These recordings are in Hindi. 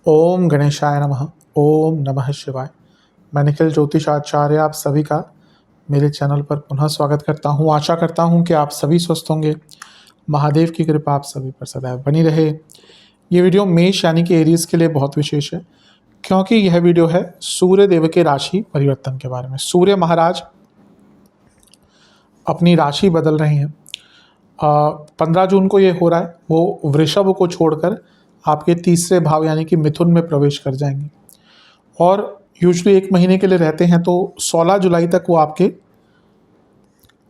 ओम गणेशाय नमः। ओम नमः शिवाय। मैं निखिल ज्योतिष आचार्य आप सभी का मेरे चैनल पर पुनः स्वागत करता हूं। आशा करता हूं कि आप सभी स्वस्थ होंगे। महादेव की कृपा आप सभी पर सदैव बनी रहे। ये वीडियो मेष यानी कि एरीज के लिए बहुत विशेष है, क्योंकि यह वीडियो है सूर्य देव के राशि परिवर्तन के बारे में। सूर्य महाराज अपनी राशि बदल रहे हैं। 15 जून को ये हो रहा है। वो वृषभ को छोड़कर आपके तीसरे भाव यानी कि मिथुन में प्रवेश कर जाएंगे और यूजुअली 1 महीने के लिए रहते हैं, तो 16 जुलाई तक वो आपके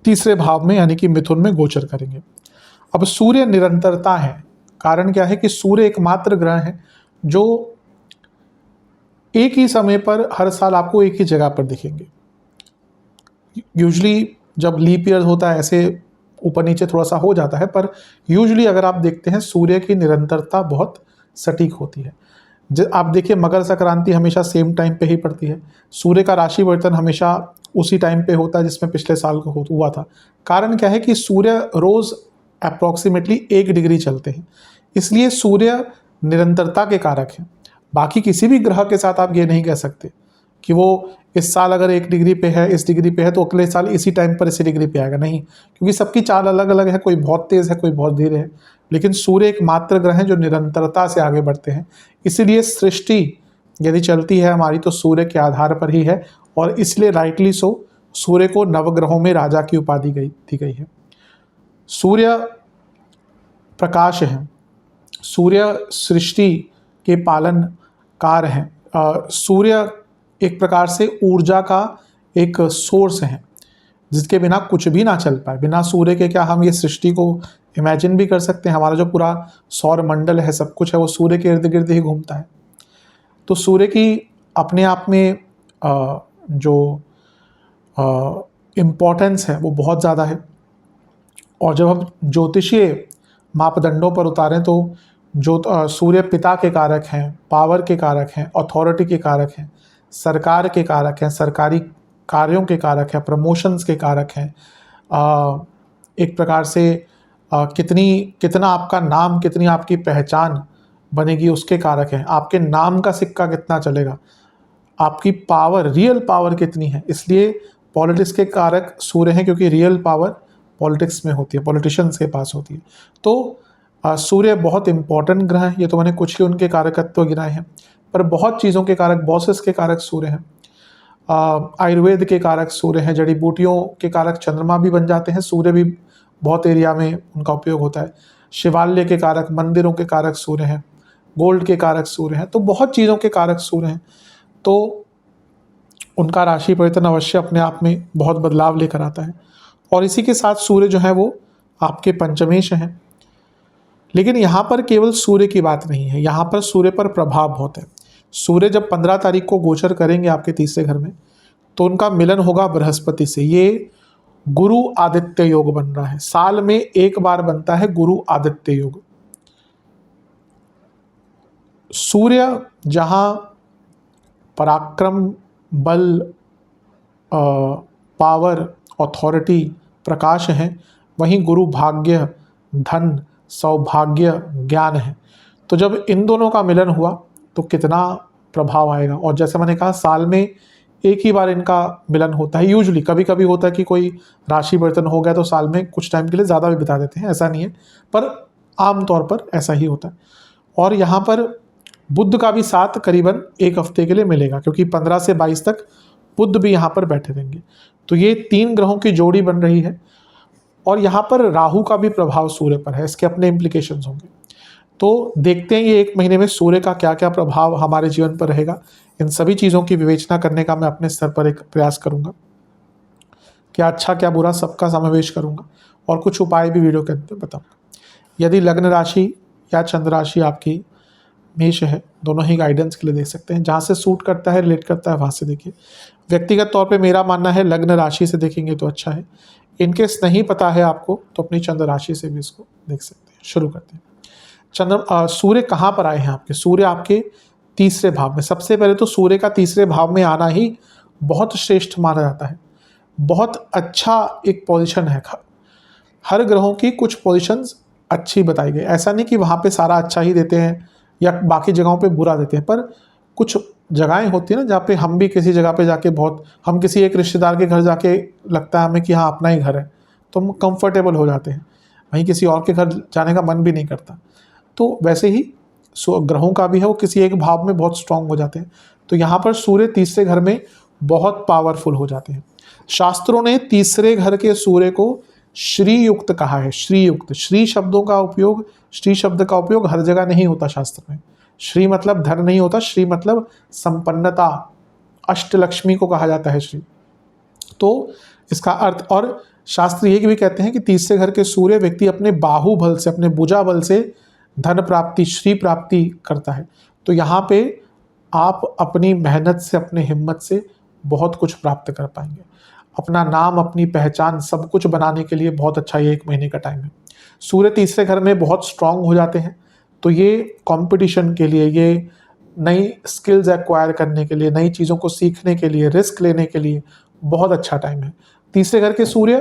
तीसरे भाव में यानी कि मिथुन में गोचर करेंगे। अब सूर्य निरंतरता है। कारण क्या है कि सूर्य एकमात्र ग्रह है जो एक ही समय पर हर साल आपको एक ही जगह पर दिखेंगे। यूजुअली जब लीप ईयर होता है ऐसे ऊपर नीचे थोड़ा सा हो जाता है, पर यूजुअली अगर आप देखते हैं सूर्य की निरंतरता बहुत सटीक होती है। आप देखिए मकर संक्रांति हमेशा सेम टाइम पे ही पड़ती है। सूर्य का राशि परिवर्तन हमेशा उसी टाइम पे होता है जिसमें पिछले साल को हुआ था। कारण क्या है कि सूर्य रोज अप्रॉक्सीमेटली 1 डिग्री चलते हैं, इसलिए सूर्य निरंतरता के कारक हैं। बाकी किसी भी ग्रह के साथ आप ये नहीं कह सकते कि वो इस साल अगर 1 डिग्री पे है, इस डिग्री पे है, तो अगले साल इसी टाइम पर इसी डिग्री पे आएगा। नहीं, क्योंकि सबकी चाल अलग अलग है। कोई बहुत तेज है, कोई बहुत धीरे है, लेकिन सूर्य एक मात्र ग्रह है जो निरंतरता से आगे बढ़ते हैं। इसीलिए सृष्टि यदि चलती है हमारी तो सूर्य के आधार पर ही है, और इसलिए राइटली सो सूर्य को नवग्रहों में राजा की उपाधि दी गई है। सूर्य प्रकाश है, सूर्य सृष्टि के पालनकार हैं। सूर्य एक प्रकार से ऊर्जा का एक सोर्स है जिसके बिना कुछ भी ना चल पाए। बिना सूर्य के क्या हम ये सृष्टि को इमेजिन भी कर सकते हैं? हमारा जो पूरा सौर मंडल है, सब कुछ है, वो सूर्य के इर्द गिर्द ही घूमता है। तो सूर्य की अपने आप में जो इम्पोर्टेंस है वो बहुत ज़्यादा है। और जब हम ज्योतिषीय मापदंडों पर उतारें तो जो सूर्य पिता के कारक हैं, पावर के कारक हैं, अथॉरिटी के कारक हैं, सरकार के कारक हैं, सरकारी कार्यों के कारक हैं, प्रमोशंस के कारक हैं, एक प्रकार से कितना आपका नाम, कितनी आपकी पहचान बनेगी उसके कारक हैं। आपके नाम का सिक्का कितना चलेगा, आपकी पावर, रियल पावर कितनी है। इसलिए पॉलिटिक्स के कारक सूर्य हैं, क्योंकि रियल पावर पॉलिटिक्स में होती है, पॉलिटिशियंस के पास होती है। तो सूर्य बहुत इंपॉर्टेंट ग्रह है। ये तो मैंने कुछ ही उनके कारकत्व गिनाए हैं, पर बहुत चीज़ों के कारक, बॉसेस के कारक सूर्य हैं। आयुर्वेद के कारक सूर्य हैं। जड़ी बूटियों के कारक चंद्रमा भी बन जाते हैं। सूर्य भी बहुत एरिया में उनका उपयोग होता है। शिवालय के कारक, मंदिरों के कारक सूर्य हैं। गोल्ड के कारक सूर्य हैं। तो बहुत चीज़ों के कारक सूर्य हैं। तो उनका राशि परिवर्तन अवश्य अपने आप में बहुत बदलाव लेकर आता है। और इसी के साथ सूर्य जो है वो आपके पंचमेश हैं। लेकिन यहाँ पर केवल सूर्य की बात नहीं है, यहाँ पर सूर्य पर प्रभाव बहुत है। सूर्य जब 15 तारीख को गोचर करेंगे आपके तीसरे घर में, तो उनका मिलन होगा बृहस्पति से। ये गुरु आदित्य योग बन रहा है। साल में एक बार बनता है गुरु आदित्य योग। सूर्य जहाँ पराक्रम, बल, पावर, अथॉरिटी, प्रकाश है, वहीं गुरु भाग्य, धन, सौभाग्य, ज्ञान है। तो जब इन दोनों का मिलन हुआ तो कितना प्रभाव आएगा। और जैसे मैंने कहा, साल में एक ही बार इनका मिलन होता है। यूजुअली कभी कभी होता है कि कोई राशि परिवर्तन हो गया तो साल में कुछ टाइम के लिए ज़्यादा भी बिता देते हैं, ऐसा नहीं है, पर आमतौर पर ऐसा ही होता है। और यहाँ पर बुध का भी साथ करीबन 1 हफ्ते के लिए मिलेगा, क्योंकि 15 से 22 तक बुध भी यहाँ पर बैठे रहेंगे। तो ये 3 ग्रहों की जोड़ी बन रही है। और यहाँ पर राहु का भी प्रभाव सूर्य पर है, इसके अपने इम्प्लीकेशंस होंगे। तो देखते हैं ये 1 महीने में सूर्य का क्या क्या प्रभाव हमारे जीवन पर रहेगा। इन सभी चीज़ों की विवेचना करने का मैं अपने स्तर पर एक प्रयास करूँगा। क्या अच्छा क्या बुरा सबका समावेश करूँगा, और कुछ उपाय भी वीडियो के अंदर बताऊँगा। यदि लग्न राशि या चंद्र राशि आपकी मेष है, दोनों ही गाइडेंस के लिए देख सकते हैं। जहाँ से सूट करता है, रिलेट करता है, वहाँ से देखिए। व्यक्तिगत तौर पे मेरा मानना है लग्न राशि से देखेंगे तो अच्छा है। इनकेस नहीं पता है आपको तो अपनी चंद्र राशि से भी इसको देख सकते हैं। शुरू करते हैं। सूर्य कहाँ पर आए हैं आपके? सूर्य आपके तीसरे भाव में। सबसे पहले तो सूर्य का तीसरे भाव में आना ही बहुत श्रेष्ठ माना जाता है। बहुत अच्छा एक पोजीशन है। हर ग्रहों की कुछ पोजीशंस अच्छी बताई गई। ऐसा नहीं कि वहाँ पे सारा अच्छा ही देते हैं या बाकी जगहों पे बुरा देते हैं, पर कुछ जगहें होती हैं ना जहाँ पे हम भी किसी जगह पे जाके बहुत, हम किसी एक रिश्तेदार के घर जाके लगता है हमें कि हाँ अपना ही घर है, तो हम कंफर्टेबल हो जाते हैं, वहीं किसी और के घर जाने का मन भी नहीं करता। तो वैसे ही ग्रहों का भी है, वो किसी एक भाव में बहुत स्ट्रांग हो जाते हैं। तो यहाँ पर सूर्य तीसरे घर में बहुत पावरफुल हो जाते हैं। शास्त्रों ने तीसरे घर के सूर्य को श्री युक्त कहा है। श्री युक्त, श्री शब्दों का उपयोग, श्री शब्द का उपयोग हर जगह नहीं होता शास्त्र में। श्री मतलब धन नहीं होता, श्री मतलब संपन्नता, अष्टलक्ष्मी को कहा जाता है श्री। तो इसका अर्थ, और शास्त्र ये भी कहते हैं कि तीसरे घर के सूर्य व्यक्ति अपने बाहुबल से, अपने भुजा बल से धन प्राप्ति, श्री प्राप्ति करता है। तो यहाँ पे आप अपनी मेहनत से, अपने हिम्मत से बहुत कुछ प्राप्त कर पाएंगे। अपना नाम, अपनी पहचान, सब कुछ बनाने के लिए बहुत अच्छा ये 1 महीने का टाइम है। सूर्य तीसरे घर में बहुत स्ट्रांग हो जाते हैं, तो ये कंपटीशन के लिए, ये नई स्किल्स एक्वायर करने के लिए, नई चीज़ों को सीखने के लिए, रिस्क लेने के लिए बहुत अच्छा टाइम है। तीसरे घर के सूर्य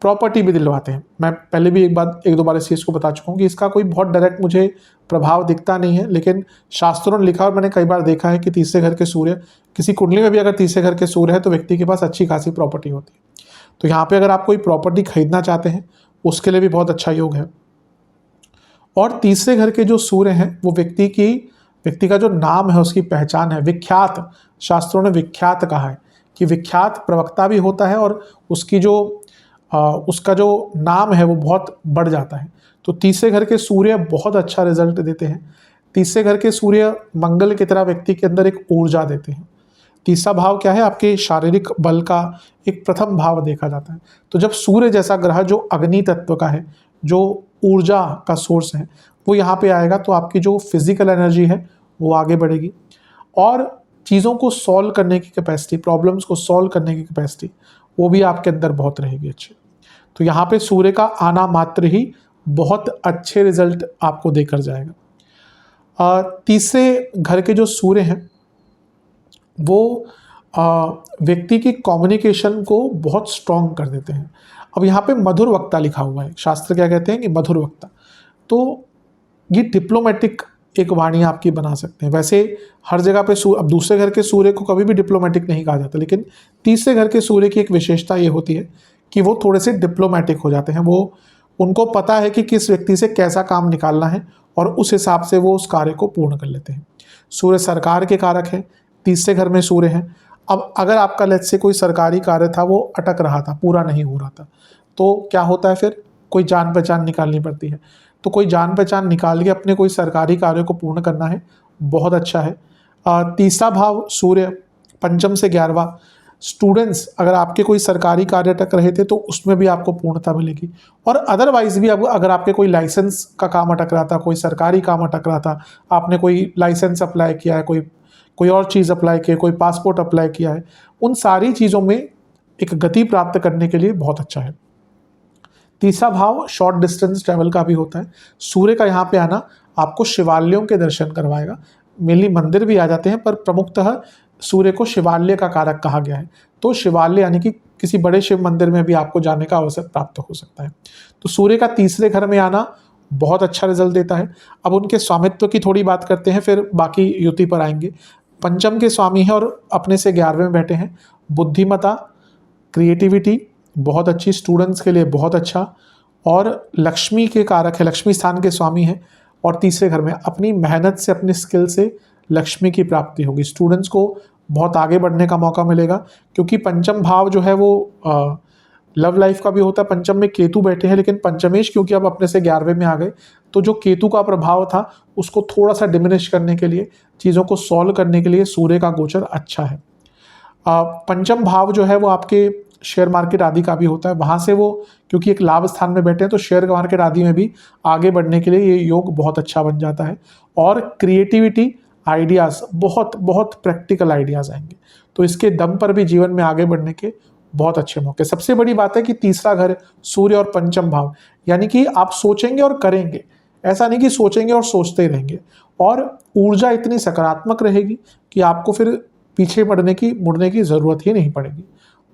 प्रॉपर्टी भी दिलवाते हैं। मैं पहले भी एक दो बार इस चीज़ को बता चुका हूँ कि इसका कोई बहुत डायरेक्ट मुझे प्रभाव दिखता नहीं है, लेकिन शास्त्रों ने लिखा और मैंने कई बार देखा है कि तीसरे घर के सूर्य, किसी कुंडली में भी अगर तीसरे घर के सूर्य है तो व्यक्ति के पास अच्छी खासी प्रॉपर्टी होती है। तो यहाँ पे अगर आप कोई प्रॉपर्टी खरीदना चाहते हैं उसके लिए भी बहुत अच्छा योग है। और तीसरे घर के जो सूर्य हैं वो व्यक्ति का जो नाम है, उसकी पहचान है, विख्यात, शास्त्रों ने विख्यात कहा है कि विख्यात प्रवक्ता भी होता है और उसका जो नाम है वो बहुत बढ़ जाता है। तो तीसरे घर के सूर्य बहुत अच्छा रिजल्ट देते हैं। तीसरे घर के सूर्य मंगल की तरह व्यक्ति के अंदर एक ऊर्जा देते हैं। तीसरा भाव क्या है? आपके शारीरिक बल का एक प्रथम भाव देखा जाता है। तो जब सूर्य जैसा ग्रह जो अग्नि तत्व का है, जो ऊर्जा का सोर्स है, वो यहाँ पे आएगा तो आपकी जो फिजिकल एनर्जी है वो आगे बढ़ेगी और चीज़ों को सॉल्व करने की कैपेसिटी, प्रॉब्लम्स को सॉल्व करने की कैपेसिटी, वो भी आपके अंदर बहुत रहेगी अच्छी। तो यहाँ पे सूर्य का आना मात्र ही बहुत अच्छे रिजल्ट आपको देकर जाएगा। तीसरे घर के जो सूर्य हैं वो व्यक्ति की कम्युनिकेशन को बहुत स्ट्रॉन्ग कर देते हैं। अब यहाँ पे मधुर वक्ता लिखा हुआ है, शास्त्र क्या कहते हैं कि मधुर वक्ता, तो ये डिप्लोमेटिक एक वाणी आपकी बना सकते हैं। वैसे हर जगह पे अब दूसरे घर के सूर्य को कभी भी डिप्लोमेटिक नहीं कहा जाता, लेकिन तीसरे घर के सूर्य की एक विशेषता ये होती है कि वो थोड़े से डिप्लोमेटिक हो जाते हैं। वो, उनको पता है कि किस व्यक्ति से कैसा काम निकालना है और उस हिसाब से वो उस कार्य को पूर्ण कर लेते हैं। सूर्य सरकार के कारक है, तीसरे घर में सूर्य है। अब अगर आपका लेट्स से कोई सरकारी कार्य था, वो अटक रहा था, पूरा नहीं हो रहा था, तो क्या होता है फिर? कोई जान पहचान निकालनी पड़ती है। तो कोई जान पहचान निकाल के अपने कोई सरकारी कार्य को पूर्ण करना है, बहुत अच्छा है। तीसरा भाव सूर्य पंचम से 11वां, स्टूडेंट्स, अगर आपके कोई सरकारी कार्य अटक रहे थे तो उसमें भी आपको पूर्णता मिलेगी। और अदरवाइज भी अगर आपके कोई लाइसेंस का काम अटक रहा था, कोई सरकारी काम अटक रहा था, आपने कोई लाइसेंस अप्लाई किया है, कोई और चीज़ अप्लाई की है, कोई पासपोर्ट अप्लाई किया है, उन सारी चीज़ों में एक गति प्राप्त करने के लिए बहुत अच्छा है। तीसरा भाव शॉर्ट डिस्टेंस ट्रैवल का भी होता है। सूर्य का यहाँ पे आना आपको शिवालयों के दर्शन करवाएगा। मेनली मंदिर भी आ जाते हैं, पर प्रमुखतः सूर्य को शिवालय का कारक कहा गया है। तो शिवालय यानी कि किसी बड़े शिव मंदिर में भी आपको जाने का अवसर प्राप्त हो सकता है। तो सूर्य का तीसरे घर में आना बहुत अच्छा रिजल्ट देता है। अब उनके स्वामित्व की थोड़ी बात करते हैं, फिर बाकी युति पर आएंगे। पंचम के स्वामी है और अपने से 11वें में बैठे हैं। बुद्धिमता, क्रिएटिविटी बहुत अच्छी, स्टूडेंट्स के लिए बहुत अच्छा, और लक्ष्मी के कारक है, लक्ष्मी स्थान के स्वामी है। और तीसरे घर में अपनी मेहनत से, अपनी स्किल से लक्ष्मी की प्राप्ति होगी। स्टूडेंट्स को बहुत आगे बढ़ने का मौका मिलेगा, क्योंकि पंचम भाव जो है वो लव लाइफ का भी होता है। पंचम में केतु बैठे हैं, लेकिन पंचमेश क्योंकि अब अपने से 11वें में आ गए, तो जो केतु का प्रभाव था उसको थोड़ा सा डिमिनिश करने के लिए, चीज़ों को सॉल्व करने के लिए सूर्य का गोचर अच्छा है। पंचम भाव जो है वो आपके शेयर मार्केट आदि का भी होता है। वहाँ से वो क्योंकि एक लाभ स्थान में बैठे हैं, तो शेयर मार्केट आदि में भी आगे बढ़ने के लिए ये योग बहुत अच्छा बन जाता है। और क्रिएटिविटी, आइडियाज़, बहुत बहुत प्रैक्टिकल आइडियाज़ आएंगे, तो इसके दम पर भी जीवन में आगे बढ़ने के बहुत अच्छे मौके। सबसे बड़ी बात है कि तीसरा घर सूर्य और पंचम भाव, यानी कि आप सोचेंगे और करेंगे, ऐसा नहीं कि सोचेंगे और सोचते रहेंगे। और ऊर्जा इतनी सकारात्मक रहेगी कि आपको फिर पीछे मुड़ने की ज़रूरत ही नहीं पड़ेगी।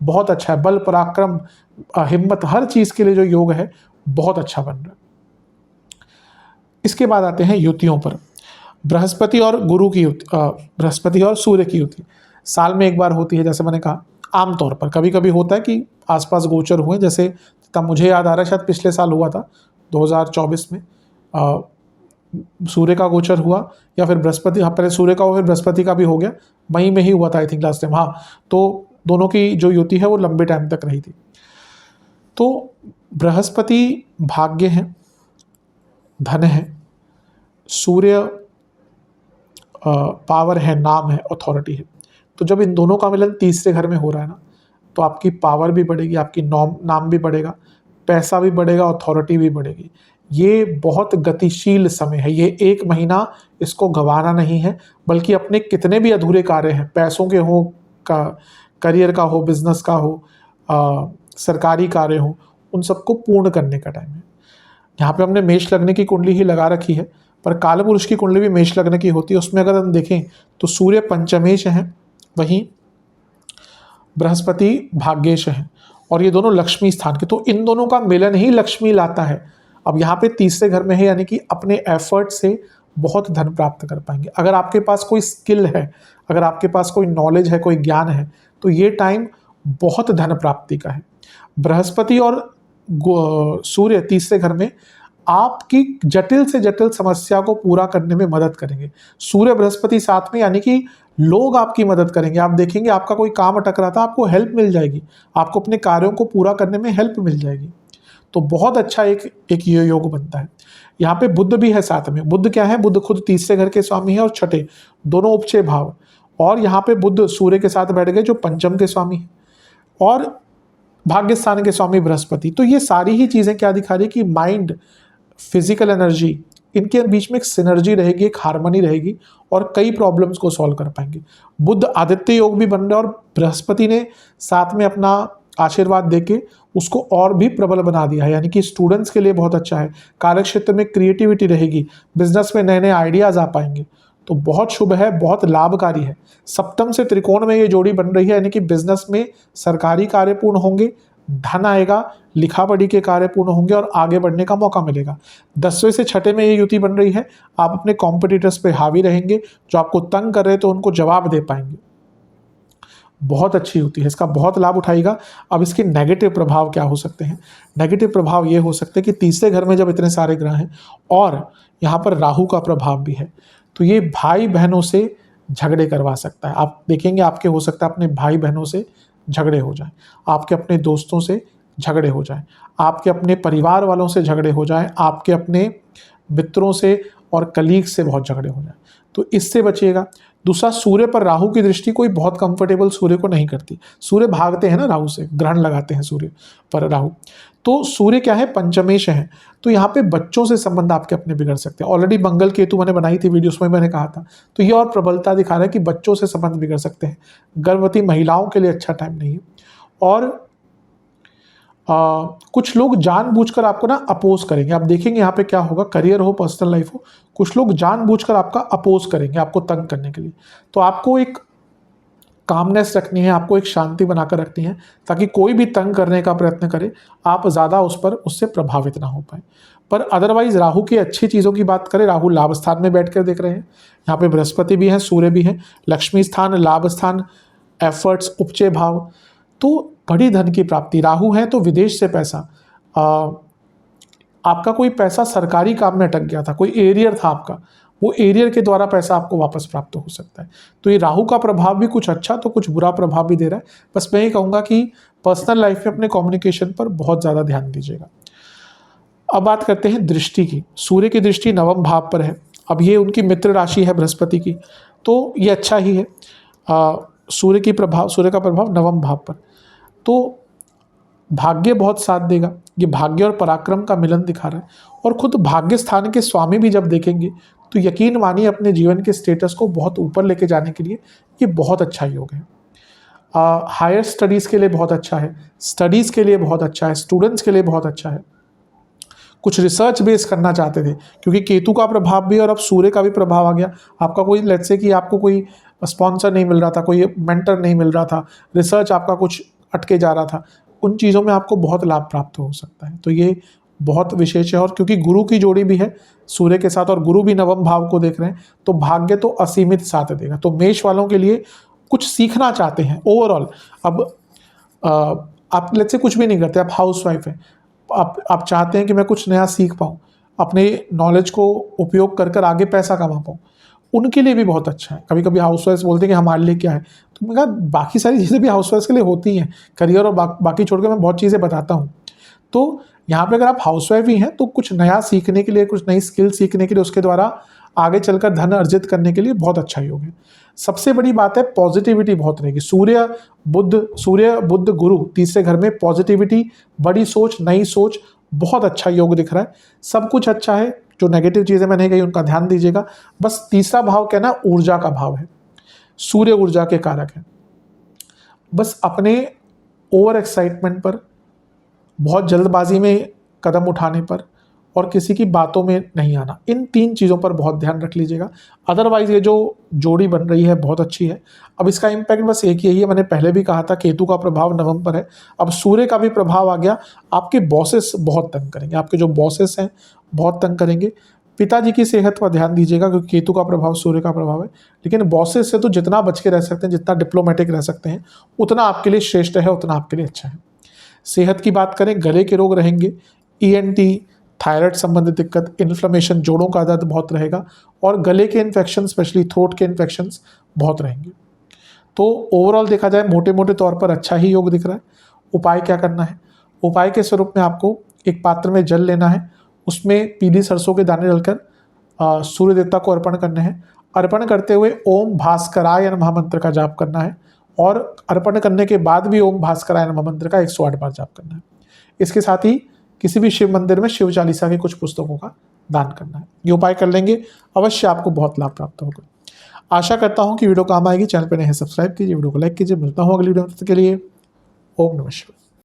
बहुत अच्छा है। बल, पराक्रम, हिम्मत, हर चीज़ के लिए जो योग है बहुत अच्छा बन रहा है। इसके बाद आते हैं युतियों पर। बृहस्पति और गुरु की युति, बृहस्पति और सूर्य की युति साल में एक बार होती है। जैसे मैंने कहा आमतौर पर, कभी कभी होता है कि आसपास गोचर हुए, जैसे तब मुझे याद आ रहा है शायद पिछले साल हुआ था 2024 में सूर्य का गोचर हुआ, या फिर बृहस्पति, हाँ पहले सूर्य का हुआ फिर बृहस्पति का भी हो गया, मई में ही हुआ था आई थिंक लास्ट टाइम। हाँ, तो दोनों की जो युति है वो लंबे टाइम तक रही थी। तो बृहस्पति भाग्य है, धन है, सूर्य पावर है, नाम है, अथॉरिटी है। तो जब इन दोनों का मिलन तीसरे घर में हो रहा है ना, तो आपकी पावर भी बढ़ेगी, आपकी नाम भी बढ़ेगा, पैसा भी बढ़ेगा, अथॉरिटी भी बढ़ेगी। ये बहुत गतिशील समय है, ये एक महीना इसको गंवाना नहीं है, बल्कि अपने कितने भी अधूरे कार्य हैं, पैसों के हो, करियर का हो, बिजनेस का हो, सरकारी कार्य हो, उन सबको पूर्ण करने का टाइम है। यहाँ पे हमने मेष लग्न की कुंडली ही लगा रखी है, पर कालपुरुष की कुंडली भी मेष लग्न की होती है। उसमें अगर हम देखें तो सूर्य पंचमेश है, वहीं बृहस्पति भाग्येश है, और ये दोनों लक्ष्मी स्थान के, तो इन दोनों का मिलन ही लक्ष्मी लाता है। अब यहाँ पे तीसरे घर में है, यानी कि अपने एफर्ट से बहुत धन प्राप्त कर पाएंगे। अगर आपके पास कोई स्किल है, अगर आपके पास कोई नॉलेज है, कोई ज्ञान है, तो ये टाइम बहुत धन प्राप्ति का है। बृहस्पति और सूर्य तीसरे घर में आपकी जटिल से जटिल समस्या को पूरा करने में मदद करेंगे। सूर्य बृहस्पति साथ में, यानी कि लोग आपकी मदद करेंगे। आप देखेंगे आपका कोई काम अटक रहा था, आपको हेल्प मिल जाएगी, आपको अपने कार्यों को पूरा करने में हेल्प मिल जाएगी। तो बहुत अच्छा एक ये योग बनता है। यहाँ पे बुध भी है साथ में। बुध क्या है? बुध खुद तीसरे घर के स्वामी है और छठे, दोनों उपचय भाव। और यहाँ पे बुध सूर्य के साथ बैठ गए जो पंचम के स्वामी है, और भाग्य स्थान के स्वामी बृहस्पति। तो ये सारी ही चीजें क्या दिखा रही है कि माइंड, फिजिकल एनर्जी, इनके बीच में एक सिनर्जी रहेगी, एक हार्मनी रहेगी, और कई प्रॉब्लम्स को सॉल्व कर पाएंगे। बुध आदित्य योग भी बन रहा है, और बृहस्पति ने साथ में अपना आशीर्वाद देके उसको और भी प्रबल बना दिया है। यानी कि स्टूडेंट्स के लिए बहुत अच्छा है, कार्य क्षेत्र में क्रिएटिविटी रहेगी, बिजनेस में नए नए आइडियाज आ पाएंगे। तो बहुत शुभ है, बहुत लाभकारी है। सप्तम से त्रिकोण में ये जोड़ी बन रही है, यानी कि बिजनेस में सरकारी कार्य पूर्ण होंगे, धन आएगा, लिखा पढ़ी के कार्य पूर्ण होंगे और आगे बढ़ने का मौका मिलेगा। 10वें से छठे में ये युति बन रही है, आप अपने कॉम्पिटिटर्स पे हावी रहेंगे, जो आपको तंग कर रहे तो उनको जवाब दे पाएंगे। बहुत अच्छी युति है, इसका बहुत लाभ उठाएगा। अब इसके नेगेटिव प्रभाव क्या हो सकते हैं? नेगेटिव प्रभाव ये हो सकते हैं कि तीसरे घर में जब इतने सारे ग्रह हैं और यहाँ पर राहु का प्रभाव भी है, तो ये भाई बहनों से झगड़े करवा सकता है। आप देखेंगे आपके हो सकता है अपने भाई बहनों से झगड़े हो जाएं, आपके अपने दोस्तों से झगड़े हो जाएं, आपके अपने परिवार वालों से झगड़े हो जाएं, आपके अपने मित्रों से और कलीग से बहुत झगड़े हो जाएं। तो इससे बचिएगा। दूसरा, सूर्य पर राहु की दृष्टि कोई बहुत कंफर्टेबल सूर्य को नहीं करती। सूर्य भागते हैं ना राहु से, ग्रहण लगाते हैं सूर्य पर राहु। तो सूर्य क्या है? पंचमेश है। तो यहाँ पे बच्चों से संबंध आपके अपने बिगड़ सकते हैं। ऑलरेडी मंगल केतु मैंने बनाई थी वीडियो, उसमें मैंने कहा था। तो ये और प्रबलता दिखा रहा है कि बच्चों से संबंध बिगड़ सकते हैं। गर्भवती महिलाओं के लिए अच्छा टाइम नहीं है। और कुछ लोग जानबूझकर आपको ना अपोज करेंगे। आप देखेंगे यहाँ पे क्या होगा, करियर हो, पर्सनल लाइफ हो, कुछ लोग जानबूझकर आपका अपोज करेंगे, आपको तंग करने के लिए। तो आपको एक कामनेस रखनी है, आपको एक शांति बनाकर रखनी है, ताकि कोई भी तंग करने का प्रयत्न करे आप ज़्यादा उससे प्रभावित ना हो पाए। पर अदरवाइज राहु की अच्छी चीज़ों की बात करें, राहु लाभ स्थान में बैठ कर देख रहे हैं। यहाँ पे बृहस्पति भी है, सूर्य भी है, लक्ष्मी स्थान, लाभ स्थान, एफर्ट्स, उपचय भाव, तो बड़ी धन की प्राप्ति। राहु है तो विदेश से पैसा, आपका कोई पैसा सरकारी काम में अटक गया था, कोई एरियर था आपका, वो एरियर के द्वारा पैसा आपको वापस प्राप्त हो सकता है। तो ये राहु का प्रभाव भी कुछ अच्छा तो कुछ बुरा प्रभाव भी दे रहा है। बस मैं ये कहूँगा कि पर्सनल लाइफ में अपने कम्युनिकेशन पर बहुत ज़्यादा ध्यान दीजिएगा। अब बात करते हैं दृष्टि की। सूर्य की दृष्टि नवम भाव पर है। अब ये उनकी मित्र राशि है बृहस्पति की, तो ये अच्छा ही है। सूर्य का प्रभाव नवम भाव पर, तो भाग्य बहुत साथ देगा। ये भाग्य और पराक्रम का मिलन दिखा रहा है। और खुद भाग्य स्थान के स्वामी भी जब देखेंगे तो यकीन मानिए अपने जीवन के स्टेटस को बहुत ऊपर लेके जाने के लिए ये बहुत अच्छा योग है। हायर स्टडीज़ के लिए बहुत अच्छा है, स्टडीज़ के लिए बहुत अच्छा है, स्टूडेंट्स के लिए बहुत अच्छा है। कुछ रिसर्च बेस करना चाहते थे, क्योंकि केतु का प्रभाव भी और अब सूर्य का भी प्रभाव आ गया। आपका कोई लेट्स से कि आपको कोई स्पॉन्सर नहीं मिल रहा था, कोई मेंटर नहीं मिल रहा था, रिसर्च आपका कुछ अटके जा रहा था, उन चीज़ों में आपको बहुत लाभ प्राप्त हो सकता है। तो ये बहुत विशेष है। और क्योंकि गुरु की जोड़ी भी है सूर्य के साथ और गुरु भी नवम भाव को देख रहे हैं, तो भाग्य तो असीमित साथ देगा। तो मेष वालों के लिए कुछ सीखना चाहते हैं ओवरऑल। अब आप लेट्स से कुछ भी नहीं करते, आप हाउस वाइफ हैं, आप चाहते हैं कि मैं कुछ नया सीख पाऊँ, अपने नॉलेज को उपयोग कर कर आगे पैसा कमा पाऊँ, उनके लिए भी बहुत अच्छा है। कभी कभी हाउस वाइफ बोलते हैं कि हमारे लिए क्या है, तो मैं कहा बाकी सारी चीज़ें भी हाउस वाइफ के लिए होती हैं, करियर और बाकी छोड़ के मैं बहुत चीज़ें बताता हूँ। तो यहाँ पे अगर आप हाउस वाइफ ही हैं तो कुछ नया सीखने के लिए, कुछ नई स्किल सीखने के लिए, उसके द्वारा आगे चलकर धन अर्जित करने के लिए बहुत अच्छा योग है। सबसे बड़ी बात है पॉजिटिविटी बहुत रहेगी। सूर्य बुध गुरु तीसरे घर में, पॉजिटिविटी, बड़ी सोच, नई सोच, बहुत अच्छा योग दिख रहा है। सब कुछ अच्छा है, जो नेगेटिव चीज़ें मैंने कही उनका ध्यान दीजिएगा। बस तीसरा भाव क्या ना, ऊर्जा का भाव है, सूर्य ऊर्जा के कारक है। बस अपने ओवर एक्साइटमेंट पर, बहुत जल्दबाजी में कदम उठाने पर और किसी की बातों में नहीं आना, इन 3 चीज़ों पर बहुत ध्यान रख लीजिएगा। अदरवाइज ये जो जोड़ी बन रही है बहुत अच्छी है। अब इसका इम्पैक्ट बस एक यही है, मैंने पहले भी कहा था केतु का प्रभाव नवम पर है, अब सूर्य का भी प्रभाव आ गया। आपके बॉसेस बहुत तंग करेंगे, आपके जो बॉसेस हैं बहुत तंग करेंगे। पिताजी की सेहत पर ध्यान दीजिएगा क्योंकि केतु का प्रभाव सूर्य का प्रभाव है। लेकिन बॉसेस से तो जितना बच के रह सकते हैं, जितना डिप्लोमेटिक रह सकते हैं, उतना आपके लिए श्रेष्ठ है, उतना आपके लिए अच्छा है। सेहत की बात करें, गले के रोग रहेंगे, ईएनटी, थायराइड संबंधित दिक्कत, इन्फ्लेमेशन, जोड़ों का दर्द बहुत रहेगा और गले के इन्फेक्शन, स्पेशली थ्रोट के इन्फेक्शंस बहुत रहेंगे। तो ओवरऑल देखा जाए मोटे मोटे तौर पर अच्छा ही योग दिख रहा है। उपाय क्या करना है? उपाय के स्वरूप में आपको एक पात्र में जल लेना है, उसमें पीली सरसों के दाने डालकर सूर्य देवता को अर्पण करने हैं। अर्पण करते हुए ओम भास्कराय नमः मंत्र का जाप करना है और अर्पण करने के बाद भी ओम भास्कराय नमः मंत्र का 108 बार जाप करना है। इसके साथ ही किसी भी शिव मंदिर में शिव चालीसा की कुछ पुस्तकों का दान करना है। ये उपाय कर लेंगे, अवश्य आपको बहुत लाभ प्राप्त होगा। आशा करता हूँ कि वीडियो काम आएगी। चैनल पर नए हैं सब्सक्राइब कीजिए, वीडियो को लाइक कीजिए। मिलता हूँ अगली वीडियो में, तब तक के लिए ओम नमः शिवाय।